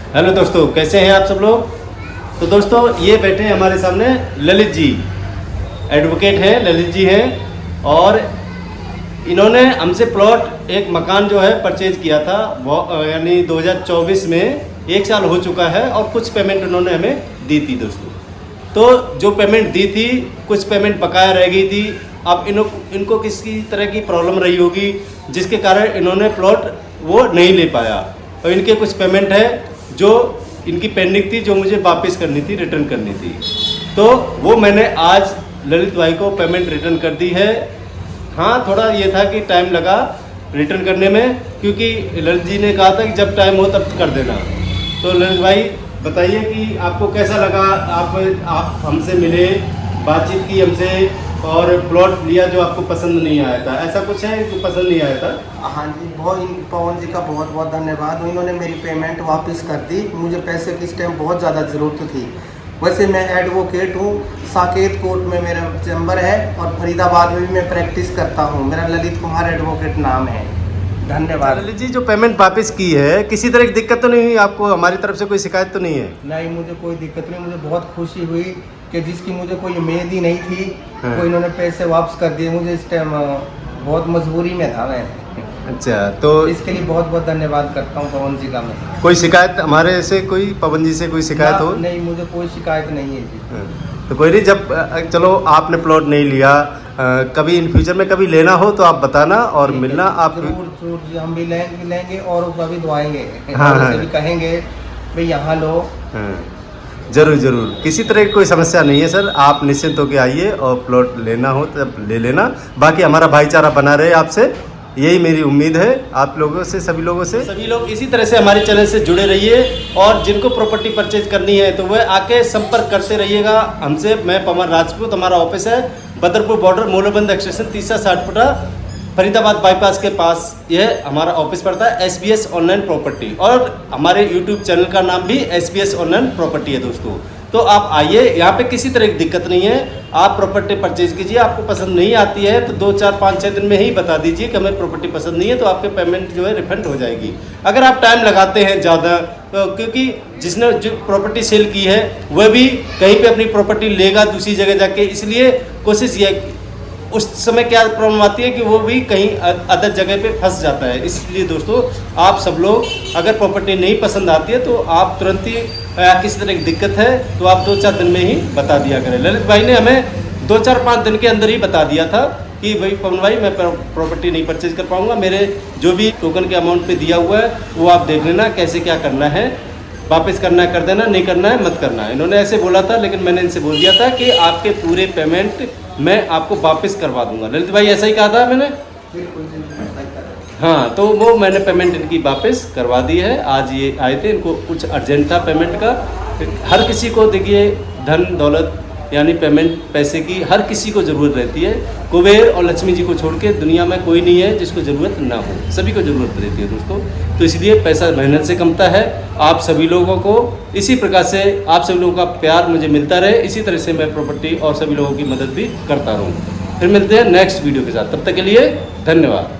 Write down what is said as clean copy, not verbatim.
Hello दोस्तों, कैसे हैं आप सब लोग। तो दोस्तों ये बैठे हैं हमारे सामने ललित जी, एडवोकेट हैं, ललित जी हैं। और इन्होंने हमसे प्लॉट एक मकान जो है परचेज किया था, वो यानी 2024 में 1 साल हो चुका है। और कुछ पेमेंट उन्होंने हमें दी थी दोस्तों। तो जो पेमेंट दी थी, कुछ पेमेंट बकाया रह गई थी। अब इनको किसी तरह की प्रॉब्लम रही होगी जिसके कारण इन्होंने प्लॉट वो नहीं ले पाया। और इनके कुछ पेमेंट है जो इनकी पेंडिंग थी, जो मुझे वापस करनी थी, रिटर्न करनी थी। तो वो मैंने आज ललित भाई को पेमेंट रिटर्न कर दी है। हाँ, थोड़ा ये था कि टाइम लगा रिटर्न करने में, क्योंकि ललित जी ने कहा था कि जब टाइम हो तब कर देना। तो ललित भाई बताइए कि आपको कैसा लगा, आप हमसे मिले, बातचीत की हमसे और प्लॉट लिया जो आपको पसंद नहीं आया था। ऐसा कुछ है जो पसंद नहीं आया था? हाँ जी, बहुत पवन जी का बहुत बहुत धन्यवाद। इन्होंने मेरी पेमेंट वापस कर दी। मुझे पैसे की इस टाइम बहुत ज़्यादा ज़रूरत थी। वैसे मैं एडवोकेट हूँ, साकेत कोर्ट में मेरा चैम्बर है और फरीदाबाद में भी मैं प्रैक्टिस करता हूँ। मेरा ललित कुमार एडवोकेट नाम है। धन्यवाद। ललित जी, जो पेमेंट वापस की है, किसी तरह की दिक्कत तो नहीं हुई आपको? हमारी तरफ से कोई शिकायत तो नहीं है? नहीं, मुझे कोई दिक्कत नहीं। मुझे बहुत खुशी हुई कि जिसकी मुझे कोई उम्मीद ही नहीं थी, तो इन्होंने पैसे वापस कर दिए। मुझे इस टाइम बहुत मजबूरी में था मैं। अच्छा, तो इसके लिए बहुत बहुत धन्यवाद करता हूँ पवन जी का मैं। कोई शिकायत हमारे से, कोई पवन जी से कोई शिकायत हो? नहीं, मुझे कोई शिकायत नहीं है जी। तो कोई नहीं, जब चलो आपने प्लॉट नहीं लिया, कभी इन फ्यूचर में कभी लेना हो तो आप बताना और मिलना। आप जरूर जी, हम भी लेंगे और भी दुआएंगे। हाँ, हाँ, भी कहेंगे भाई यहाँ लो। हाँ, जरूर जरूर, किसी तरह की कोई समस्या नहीं है सर। आप निश्चिंत होकर आइए और प्लॉट लेना हो तब ले लेना। बाकी हमारा भाईचारा बना रहे आपसे, यही मेरी उम्मीद है आप लोगों से, सभी लोगों से। सभी लोग इसी तरह से हमारे चैनल से जुड़े रहिए और जिनको प्रॉपर्टी परचेज करनी है तो वह आके संपर्क करते रहिएगा हमसे। मैं पवन राजपूत, हमारा ऑफिस है बदरपुर बॉर्डर, मोलोबंद एक्सटेंशन, 360 फुटा, फरीदाबाद बाईपास के पास यह हमारा ऑफिस पड़ता है। SBS ऑनलाइन प्रॉपर्टी, और हमारे YouTube चैनल का नाम भी SBS ऑनलाइन प्रॉपर्टी है दोस्तों। तो आप आइए, यहाँ पे किसी तरह की दिक्कत नहीं है। आप प्रॉपर्टी परचेज कीजिए। आपको पसंद नहीं आती है तो 2, 4, 5, 6 दिन में ही बता दीजिए कि हमें प्रॉपर्टी पसंद नहीं है, तो आपके पेमेंट जो है रिफंड हो जाएगी। अगर आप टाइम लगाते हैं ज़्यादा, तो क्योंकि जिसने जो प्रॉपर्टी सेल की है वह भी कहीं पे अपनी प्रॉपर्टी लेगा दूसरी जगह जाके, इसलिए कोशिश ये, उस समय क्या प्रॉब्लम आती है कि वो भी कहीं अदर जगह पे फंस जाता है। इसलिए दोस्तों, आप सब लोग अगर प्रॉपर्टी नहीं पसंद आती है तो आप तुरंत ही, किसी तरह की दिक्कत है तो आप 2-4 दिन में ही बता दिया करें। ललित भाई ने हमें 2-4-5 दिन के अंदर ही बता दिया था कि भाई पवन भाई, मैं प्रॉपर्टी नहीं परचेज कर पाऊँगा, मेरे जो भी टोकन के अमाउंट पे दिया हुआ है वो आप देख लेना, कैसे क्या करना है, वापस करना है कर देना, नहीं करना है मत करना है। इन्होंने ऐसे बोला था, लेकिन मैंने इनसे बोल दिया था कि आपके पूरे पेमेंट मैं आपको वापस करवा दूंगा। ललित भाई ऐसा ही कहा था मैंने। हाँ, तो वो मैंने पेमेंट इनकी वापस करवा दी है। आज ये आए थे, इनको कुछ अर्जेंट था पेमेंट का। हर किसी को देखिए, धन दौलत यानी पेमेंट, पैसे की हर किसी को ज़रूरत रहती है। कुबेर और लक्ष्मी जी को छोड़ के दुनिया में कोई नहीं है जिसको ज़रूरत ना हो, सभी को ज़रूरत रहती है दोस्तों। तो इसलिए पैसा मेहनत से कमता है। आप सभी लोगों को इसी प्रकार से, आप सभी लोगों का प्यार मुझे मिलता रहे, इसी तरह से मैं प्रॉपर्टी और सभी लोगों की मदद भी करता रहूँ। फिर मिलते हैं नेक्स्ट वीडियो के साथ, तब तक के लिए धन्यवाद।